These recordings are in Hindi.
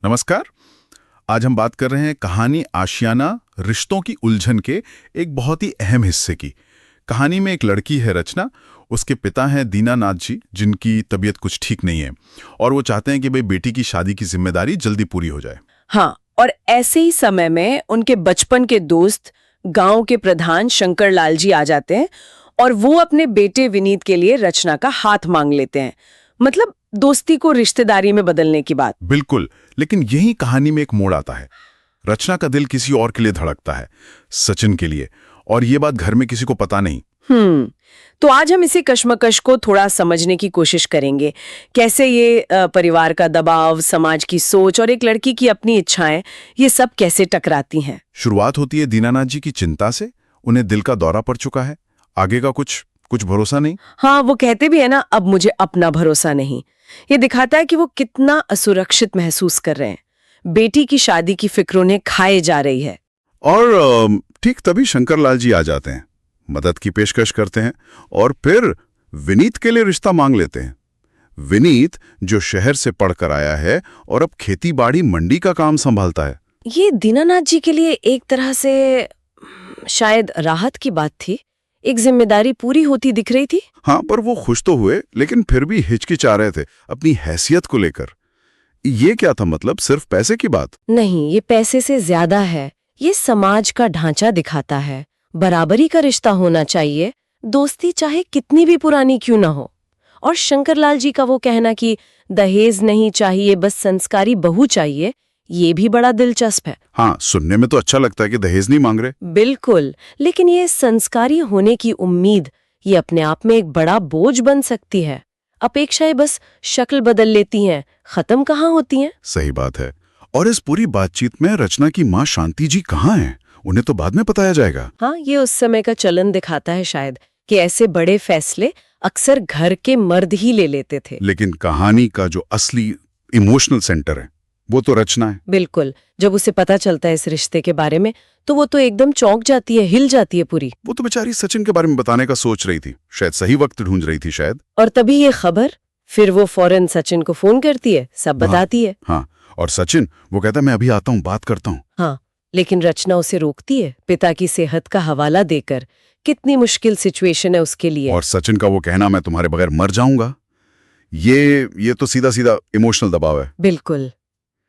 नमस्कार। आज हम बात कर रहे हैं कहानी आशियाना रिश्तों की उलझन के एक बहुत ही अहम हिस्से की। कहानी में एक लड़की है रचना, उसके पिता हैं दीनानाथ जी जिनकी तबीयत कुछ ठीक नहीं है और वो चाहते हैं कि भाई बेटी की शादी की जिम्मेदारी जल्दी पूरी हो जाए। हाँ, और ऐसे ही समय में उनके बचपन के दोस्त गांव के प्रधान शंकर लाल जी आ जाते हैं और वो अपने बेटे विनीत के लिए रचना का हाथ मांग लेते हैं। मतलब दोस्ती को रिश्तेदारी में बदलने की बात। बिल्कुल, लेकिन यही कहानी में एक मोड़ आता है। रचना का दिल किसी और के लिए धड़कता है, सचिन के लिए, और ये बात घर में किसी को पता नहीं। तो आज हम इसी कश्मकश को थोड़ा समझने की कोशिश करेंगे। कैसे ये परिवार का दबाव, समाज की सोच और एक लड़की की अपनी इच्छाएं, ये सब कैसे टकराती हैं। शुरुआत होती है दीनानाथ जी की चिंता से। उन्हें दिल का दौरा पड़ चुका है, आगे का कुछ भरोसा नहीं। हाँ, वो कहते भी है ना, अब मुझे अपना भरोसा नहीं। ये दिखाता है कि वो कितना असुरक्षित महसूस कर रहे हैं। बेटी की शादी की फिक्र उन्हें खाए जा रही है। और ठीक तभी शंकर लाल जी आ जाते हैं, मदद की पेशकश करते हैं और फिर विनीत के लिए रिश्ता मांग लेते हैं। विनीत जो शहर से पढ़कर आया है और अब खेती बाड़ी मंडी का काम संभालता है। ये दीनानाथ जी के लिए एक तरह से शायद राहत की बात थी। एक जिम्मेदारी पूरी होती दिख रही थी। हाँ, पर वो खुश तो हुए लेकिन फिर भी हिचकिचा रहे थे अपनी हैसियत को लेकर। ये क्या था, मतलब सिर्फ पैसे की बात? नहीं, ये पैसे से ज्यादा है। ये समाज का ढांचा दिखाता है। बराबरी का रिश्ता होना चाहिए, दोस्ती चाहे कितनी भी पुरानी क्यों ना हो। और शंकरलाल जी का वो कहना कि दहेज नहीं चाहिए, बस संस्कारी बहू चाहिए, ये भी बड़ा दिलचस्प है। हाँ, सुनने में तो अच्छा लगता है कि दहेज नहीं मांग रहे। बिल्कुल, लेकिन ये संस्कारी होने की उम्मीद, ये अपने आप में एक बड़ा बोझ बन सकती है। अपेक्षाएं बस शक्ल बदल लेती हैं, खत्म कहाँ होती हैं। सही बात है। और इस पूरी बातचीत में रचना की माँ शांति जी कहाँ हैं? उन्हें तो बाद में बताया जाएगा। हाँ, ये उस समय का चलन दिखाता है शायद, कि ऐसे बड़े फैसले अक्सर घर के मर्द ही ले लेते थे। लेकिन कहानी का जो असली इमोशनल सेंटर है वो तो रचना है। बिल्कुल, जब उसे पता चलता है इस रिश्ते के बारे में, तो वो तो एकदम चौंक जाती है, हिल जाती है पूरी। वो तो बेचारी सचिन के बारे में बताने का सोच रही थी, शायद सही वक्त ढूंढ रही थी शायद। और तभी ये खबर, फिर वो फौरन सचिन को फोन करती है, सब बताती है। हाँ, और सचिन वो कहता है मैं अभी आता हूँ, बात करता हूँ। हाँ, लेकिन रचना उसे रोकती है, पिता की सेहत का हवाला देकर। कितनी मुश्किल सिचुएशन है उसके लिए। और सचिन का वो कहना मैं तुम्हारे बगैर मर जाऊंगा, ये तो सीधा सीधा इमोशनल दबाव है। बिल्कुल,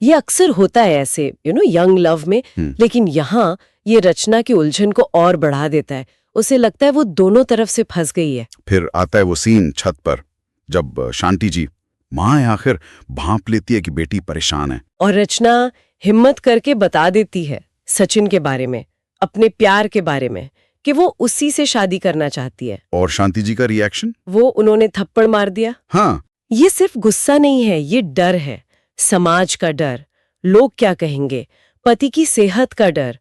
ये अक्सर होता है ऐसे यंग लव में। लेकिन यहाँ ये रचना की उलझन को और बढ़ा देता है। उसे लगता है वो दोनों तरफ से फंस गई है। फिर आता है वो सीन छत पर, जब शांति जी, माँ है आखिर, भांप लेती है कि बेटी परेशान है। और रचना हिम्मत करके बता देती है सचिन के बारे में, अपने प्यार के बारे में, कि वो उसी से शादी करना चाहती है। और शांति जी का रिएक्शन? वो उन्होंने थप्पड़ मार दिया। हाँ, ये सिर्फ गुस्सा नहीं है, ये डर है। समाज का डर, लोग क्या कहेंगे, पति की सेहत का डर,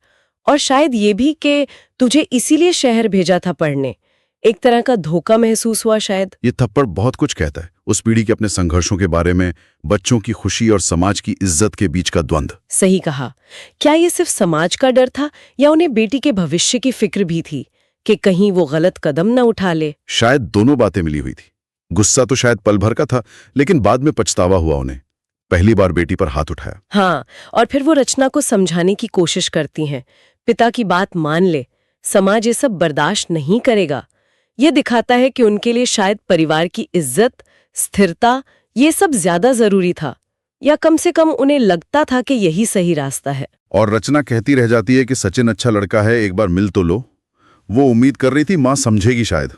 और शायद ये भी कि तुझे इसीलिए शहर भेजा था पढ़ने। एक तरह का धोखा महसूस हुआ शायद। ये थप्पड़ बहुत कुछ कहता है उस पीढ़ी के अपने संघर्षों के बारे में, बच्चों की खुशी और समाज की इज्जत के बीच का द्वंद्व। सही कहा। क्या ये सिर्फ समाज का डर था, या उन्हें बेटी के भविष्य की फिक्र भी थी कि कहीं वो गलत कदम न उठा ले? शायद दोनों बातें मिली हुई थी। गुस्सा तो शायद पल भर का था, लेकिन बाद में पछतावा हुआ उन्हें, पहली बार बेटी पर हाथ उठाया। हाँ, और फिर वो रचना को समझाने की कोशिश करती हैं, पिता की बात मान ले, समाज ये सब बर्दाश्त नहीं करेगा। ये दिखाता है कि उनके लिए शायद परिवार की इज्जत, स्थिरता, ये सब ज्यादा जरूरी था, या कम से कम उन्हें लगता था कि यही सही रास्ता है। और रचना कहती रह जाती है कि सचिन अच्छा लड़का है, एक बार मिल तो लो। वो उम्मीद कर रही थी माँ समझेगी शायद।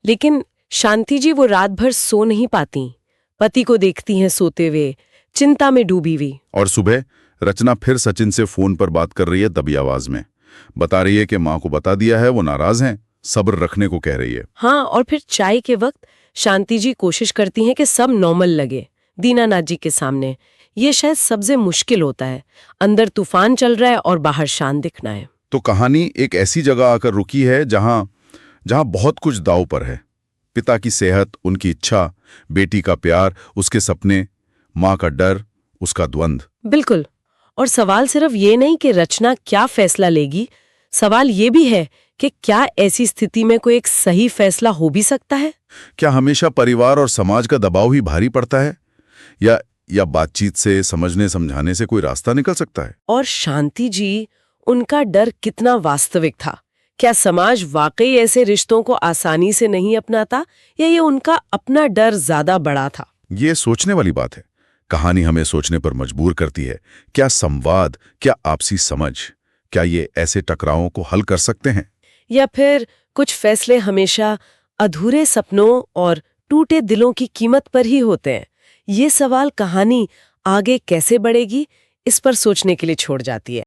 लेकिन शांति जी वो रात भर सो नहीं पाती, पति को देखती हैं सोते हुए, चिंता में डूबी हुई। और सुबह रचना फिर सचिन से फोन पर बात कर रही है, दबी आवाज में बता रही है कि माँ को बता दिया है, वो नाराज हैं, सब्र रखने को कह रही है। हाँ, और फिर चाय के वक्त शांति जी कोशिश करती हैं कि सब नॉर्मल लगे दीनानाथ जी के सामने। ये शायद सबसे मुश्किल होता है, अंदर तूफान चल रहा है और बाहर शांत दिखना है। तो कहानी एक ऐसी जगह आकर रुकी है जहां बहुत कुछ दांव पर है। पिता की सेहत, उनकी इच्छा, बेटी का प्यार, उसके सपने, माँ का डर, उसका द्वंद्व। बिल्कुल। और सवाल सिर्फ ये नहीं कि रचना क्या फैसला लेगी, सवाल ये भी है कि क्या ऐसी स्थिति में कोई एक सही फैसला हो भी सकता है? क्या हमेशा परिवार और समाज का दबाव ही भारी पड़ता है, या या बातचीत से, समझने समझाने से कोई रास्ता निकल सकता है? और शांति जी, उनका डर कितना वास्तविक था। क्या समाज वाकई ऐसे रिश्तों को आसानी से नहीं अपनाता, या ये उनका अपना डर ज्यादा बड़ा था? ये सोचने वाली बात है। कहानी हमें सोचने पर मजबूर करती है। क्या संवाद, क्या आपसी समझ, क्या ये ऐसे टकरावों को हल कर सकते हैं? या फिर कुछ फैसले हमेशा अधूरे सपनों और टूटे दिलों की कीमत पर ही होते हैं? ये सवाल कहानी आगे कैसे बढ़ेगी, इस पर सोचने के लिए छोड़ जाती है।